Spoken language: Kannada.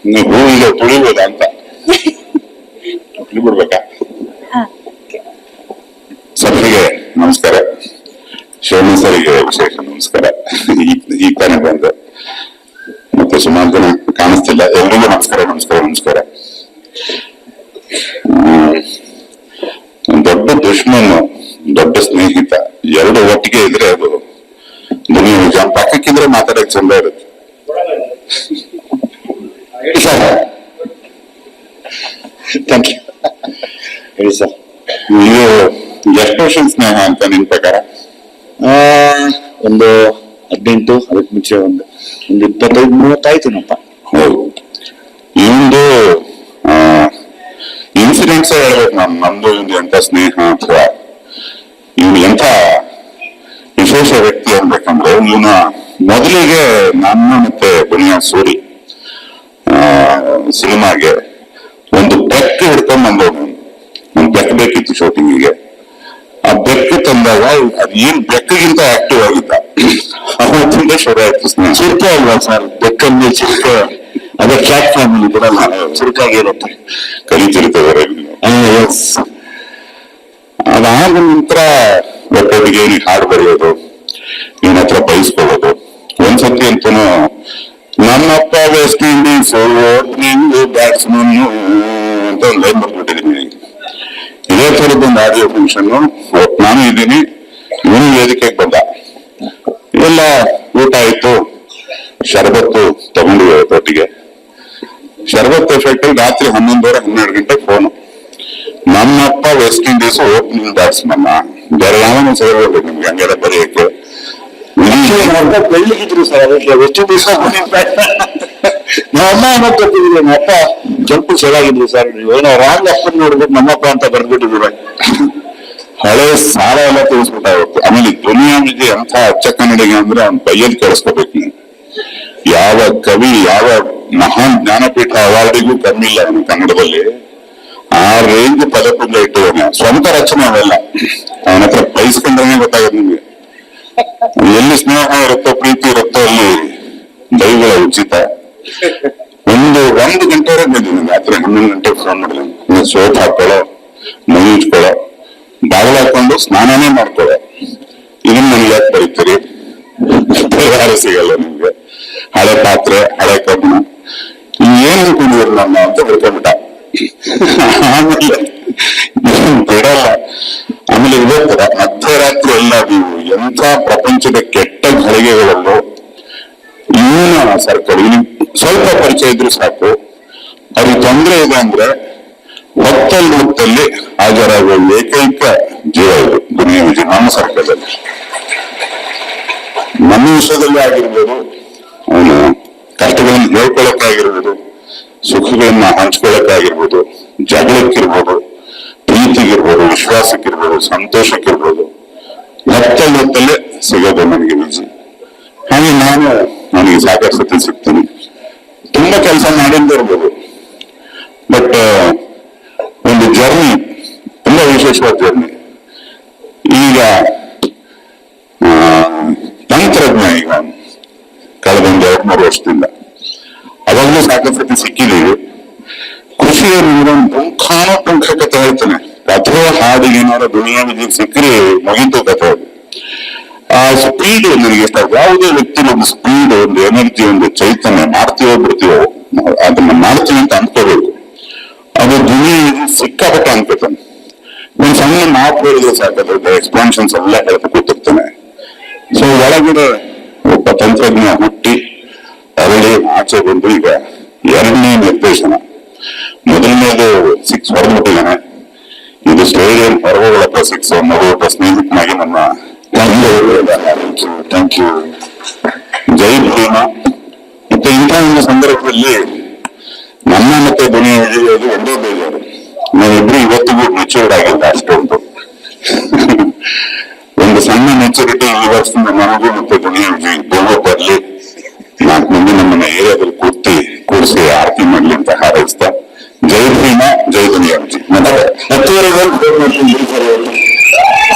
ಹೂವಿಗೆ ತುಳಿಬೋದಾ ಅಂತ ತುಳಿಬಿಡ್ಬೇಕಾ? ಸಭೆಗೆ ನಮಸ್ಕಾರ, ಶಿವಣ್ಣ ಸರಿಗೆ ವಿಶೇಷ ನಮಸ್ಕಾರ. ಈಗ ತಾನೇ ಬಂದೆ, ಮತ್ತೆ ಸುಮಾರು ಜನ ಕಾಣಿಸ್ತಿಲ್ಲ, ಎಲ್ರಿಗೂ ನಮಸ್ಕಾರ ನಮಸ್ಕಾರ ನಮಸ್ಕಾರ. ದೊಡ್ಡ ದುಶ್ಮನ್, ದೊಡ್ಡ ಸ್ನೇಹಿತ ಎರಡು ಒಟ್ಟಿಗೆ ಇದ್ರೆ ಅದು ದುನಿಯಾ ವಿಜಯ. ಪಕ್ಕಕ್ಕಿದ್ರೆ ಮಾತಾಡಕ್ ಚಂದ ಇರುತ್ತೆ. Thank you. ಹೇಳಿ ಸರ್, ಇದು ಎಷ್ಟು ವರ್ಷ ಸ್ನೇಹ ಅಂತ ನಿನ್ ಪ್ರಕಾರ? ಒಂದು 18 ಅದಕ್ಕೆ ಮುಂಚೆ ಒಂದು 25-30 ಆಯ್ತುನಪ್ಪ. ಹೌದು. ಇನ್ನೊಂದು ಇನ್ಸಿಡೆಂಟ್ಸ್ ಹೇಳ್ಬೇಕು ನಾನು, ನಮ್ದು ಒಂದು ಎಂತ ಸ್ನೇಹ ಅಥವಾ ಇವನು ಎಂತ ವಿಶೇಷ ವ್ಯಕ್ತಿ ಅನ್ಬೇಕಂದ್ರೆ, ಇವನ ಮೊದಲಿಗೆ ನನ್ನ ಮತ್ತೆ ಬುನಿಯಾ ಸೂರಿ ಸಿನಿಮಾಗೆ ಒಂದು ಬೆಕ್ಕು ಹಿಡ್ಕೊಂಡ್ ಬಂದವನು. ಒಂದು ಬೆಕ್ಕು ಬೇಕಿತ್ತು ಶೂಟಿಂಗಿಗೆ. ಆ ಬೆಕ್ಕು ತಂದಾಗ ಅದು ಏನ್ ಬೆಕ್ಕಿಗಿಂತ ಆಕ್ಟಿವ್ ಆಗಿದ್ದ. ಅವತ್ತಿಂದ ಶುರು ಆಯ್ತು ಸ್ನೇಹ. ಚಿರತೆ ಅಲ್ವಾ ಸರ್? ಬೆಕ್ಕಲ್ಲಿ ಚಿರತೆ, ಅದೇ ಕ್ಯಾಟ್ ಫ್ಯಾಮಿಲಿ ಬಿಡಲ್ಲ, ಚುರುಕಾಗಿರುತ್ತೆ, ಕಲಿತಿರ್ತದೆ. ಅದಾದ ನಂತರ ಒಟ್ಟೊಟ್ಟಿಗೆ ನೀನು ಹಾಡು ಬರೆಯೋದು, ಇವನ ಹತ್ರ ಬಯಸ್ಕೊಳ್ಳೋದು. ಒಂದ್ಸತಿ ಅಂತೂ ನಮ್ಮಪ್ಪ ವೆಸ್ಟ್ ಇಂಡೀಸ್ ಓಪನಿಂಗ್ ಬ್ಯಾಟ್ಸ್ಮನ್ ಅಂತ ಒಂದು ಲೈನ್ ಬರ್ಬಿಟ್ಟಿದ್ದೀನಿ. ಇದೇ ಥರದ್ದು ಒಂದು ಆಡಿಯೋ ಫಂಕ್ಷನ್, ನಾನು ಇದ್ದೀನಿ, ಇವನು ವೇದಿಕೆಗೆ ಬಂದ. ಎಲ್ಲ ಊಟ ಆಯ್ತು, ಶರಬತ್ತು ತಗೊಂಡಿವೆ ಒಟ್ಟಿಗೆ. ಶರಬತ್ ಎಫೆಕ್ಟ್ ರಾತ್ರಿ 11:30-12 ಗಂಟೆಗೆ ಫೋನು. ನಮ್ಮಪ್ಪ ವೆಸ್ಟ್ ಇಂಡೀಸ್ ಓಪನಿಂಗ್ ಬ್ಯಾಟ್ಸ್ಮನ್, ಬೇರೆ ಯಾವನು ಸೇರ್ಬೇಕು ನಿಮ್ಗೆ ಹಂಗೆಲ್ಲ ಬರೆಯಕ್ಕೆ. ಬೆಳ್ಳಿಗಿದ್ರು ಸರ್, ಅದಕ್ಕೆ ವೆಸ್ಟ್ ಇಂಡೀಸ್ ನಮ್ಮಮ್ಮ ಅನ್ನೋದು ಗೊತ್ತಿದ್ರು. ನಮ್ಮಪ್ಪ ಕೆಂಪು ಚೆನ್ನಾಗಿದ್ರು ಸರ್, ಏನೋ ರಾಂಗ್ ಅಪ್ಪನ್ ನೋಡ್ಬಿಟ್ಟು ನಮ್ಮಪ್ಪ ಅಂತ ಬರ್ಬಿಟ್ಟಿದ್ರು. ಹಳೆ ಸಾಲ ಎಲ್ಲ ತಿಳಿಸ್ಬಿಟ್ಟಾಗುತ್ತೆ. ಆಮೇಲೆ ದುನಿಯಾ ವಿಜಯ್ ಅಂತ ಅಚ್ಚ ಕನ್ನಡಿಗ ಅಂದ್ರೆ ಅವ್ನ ಬೈಯಲ್ಲಿ ಕೇಳಿಸ್ಕೋಬೇಕು ನೀವು. ಯಾವ ಕವಿ, ಯಾವ ಮಹಾನ್ ಜ್ಞಾನಪೀಠ ಅವಾರ್ಡಿಗೂ ಕಮ್ಮಿ ಇಲ್ಲ ಅವನು ಕನ್ನಡದಲ್ಲಿ. ಆ ರೇಂಜ್ ಪದಪುಂಜ ಇಟ್ಟವನು, ಸ್ವಂತ ರಚನೆ ಅವೆಲ್ಲ. ಅವನ ಹತ್ರ ಬಯಸ್ಕೊಂಡ್ರೆ ಗೊತ್ತಾಗುತ್ತೆ ನಿಮ್ಗೆ. ಎಲ್ಲಿ ಸ್ನೇಹ ಇರುತ್ತೋ, ಪ್ರೀತಿ ಇರುತ್ತೋ, ಅಲ್ಲಿ ದೈವಗಳ ಉಚಿತ. ಒಂದು ಗಂಟೆವರೆಗೆ ಬಂದಿದ್ದೀನಿ, ರಾತ್ರಿ 11 ಗಂಟೆಗೆ ಫೋನ್ ಮಾಡಿದ್ದೀನಿ. ಸೋಪ್ ಹಾಕೊಳ್ಳೋ, ಮೈ ಉಜ್ಕೊಳ್ಳೋ, ಬಾಗಿಲು ಹಾಕೊಂಡು ಸ್ನಾನನೇ ಮಾಡ್ಕೊಳ್ಳೋ. ಇದನ್ನ ನನಗೆ ಯಾಕೆ ಬರೀತೀರಿ? ಯಾರು ಸಿಗಲ್ಲ ನಿಮ್ಗೆ. ಹಳೆ ಪಾತ್ರೆ, ಹಳೆ ಕಬ್ಬಣ, ಏನ್ ಅನ್ಕೊಂಡಿದ್ರು ನಮ್ಮ ಅಂತ ಬರ್ಕೊಂಡ್ಬಿಟ್ಟ. ಆಮೇಲೆ ಬಿಡಲ್ಲ. ಆಮೇಲೆ ಇವತ್ತರ ಮಧ್ಯರಾತ್ರಿ ಎಲ್ಲ ನೀವು ಎಂಥ ಪ್ರಪಂಚದ ಕೆಟ್ಟ ಘಳಿಗೆಗಳಲ್ಲೂ ಇವನ ಸರ್ಕಲ್, ಸ್ವಲ್ಪ ಪರಿಚಯ ಇದ್ರು ಸಾಕು. ಅವ್ರಿಗೆ ತೊಂದರೆ ಇದೆ ಅಂದ್ರೆ ಹೊತ್ತಲ್ಲಿ ಹಾಜರಾಗುವ ಏಕೈಕ ಜೀವ ಇದು ದುನಿಯಾ ವಿಜಯ್. ನಮ್ಮ ಸರ್ಕಲಲ್ಲಿ, ನಮ್ಮ ವಿಷಯದಲ್ಲಿ ಆಗಿರ್ಬೋದು, ಅವನು ಕಷ್ಟಗಳನ್ನು ಹೇಳ್ಕೊಳಕ್ಕಾಗಿರ್ಬೋದು, ಸುಖಗಳನ್ನ ಹಂಚ್ಕೊಳಕ್ಕಾಗಿರ್ಬೋದು, ಜಗಳಕ್ಕಿರ್ಬೋದು, ಪ್ರೀತಿಗಿರ್ಬೋದು, ವಿಶ್ವಾಸಕ್ಕಿರ್ಬೋದು, ಸಂತೋಷಕ್ಕಿರ್ಬೋದು, ಹೊತ್ತಲ್ಲೇ ಸಿಗೋದು ನನಗೆ ವಿಜಯ್. ಹಾಗೆ ನಾನು ನನಗೆ ಸಾಕಷ್ಟು ಸತಿ ಸಿಗ್ತೀನಿ. ತುಂಬಾ ಕೆಲಸ ಮಾಡಿರ್ಬೋದು, ಬಟ್ ಒಂದು ಜರ್ನಿ, ತುಂಬಾ ವಿಶೇಷವಾದ ಜರ್ನಿ. ಈಗ ತಂತ್ರಜ್ಞ, ಈಗ ಕಳೆದೊಂದು 2-3 ವರ್ಷದಿಂದ ಅವಾಗಲೂ ಸಾಕಷ್ಟು ಸತಿ ಸಿಕ್ಕಿದ್ದೀವಿ. ಖುಷಿಯನ್ನು ಪುಂಖ ಕಥೆ ಹೇಳ್ತಾನೆ. ಕಥೆ ಹಾಡಿಗೆ ಏನಾದ್ರು ದುನಿಯಾ ವಿಜಯ್ ಸಿಕ್ಕರೆ ಮುಗಿತು ಕಥೆ. ಆ ಸ್ಪೀಡ್ ನನಗೆ ಇಷ್ಟ. ಯಾವುದೇ ವ್ಯಕ್ತಿ ಒಂದು ಸ್ಪೀಡ್, ಒಂದು ಎನರ್ಜಿ, ಒಂದು ಚೈತನ್ಯ, ಮಾಡ್ತೀವೋ ಬಿಡ್ತೀವೋ ಅದನ್ನ ಮಾಡ್ತೀವಿ ಅಂತ ಅನ್ಕೋಬೇಕು. ಅದು ದುನಿಯಾ ವಿಜಯ್ ಸಿಕ್ಕಾಪಟ್ಟೆ ಅನ್ಕೋತಾನೆ. ಒಂದ್ ಸಣ್ಣ ಮಾತು ಹೇಳಿದ್ರೆ ಸಾಕಾದ್ರೆ ಎಕ್ಸ್ಪಾನ್ಷನ್ಸ್ ಎಲ್ಲ ಹೇಳ್ತಾ ಕೂತಿರ್ತಾನೆ. ಸೊ ಒಳಗಡೆ ಒಬ್ಬ ತಂತ್ರಜ್ಞ ಹುಟ್ಟಿ ಅರಳಿ ಆಚೆ ಬಂದು ಈಗ 2ನೇ ನಿರ್ದೇಶನ. ಮೊದಲನೇದು 6 ಹೊರಬಿಟ್ಟಿದ್ದಾನೆ. ಇದು ಸ್ಟೇಡಿಯಂ ಹೊರಗೋಗಳಪ್ಪ 6 ಮಗುವಪ್ಪ ಸ್ನೇಹಿತನಾಗಿ ನಮ್ಮ ಥ್ಯಾಂಕ್ ಯು ಜೈ ಭೀಮಾ. ಮತ್ತೆ ಇಂಥ ಒಂದು ಸಂದರ್ಭದಲ್ಲಿ ನನ್ನ ಮತ್ತೆ ದುನಿಯಾ ವಿಜಯ್ ಒಂದೇ ಬೇಜಾರು, ನಾವಿಬ್ರು ಇವತ್ತಿಗೂ ಮೆಚೂರ್ಡ್ ಆಗಿಲ್ಲ ಅಷ್ಟೊಂದು. ಒಂದು ಸಣ್ಣ ಮೆಚುರಿಟಿ ಈ ವರ್ಷದಿಂದ ನನಗೂ ಮತ್ತೆ ದುನಿಯಾ ವಿಜಯ್ ಬರ್ಲಿ. 4 ಮಂದಿ ನಮ್ಮನ್ನ ಏರಿಯಾದಲ್ಲಿ ಕೂರಿಸಿ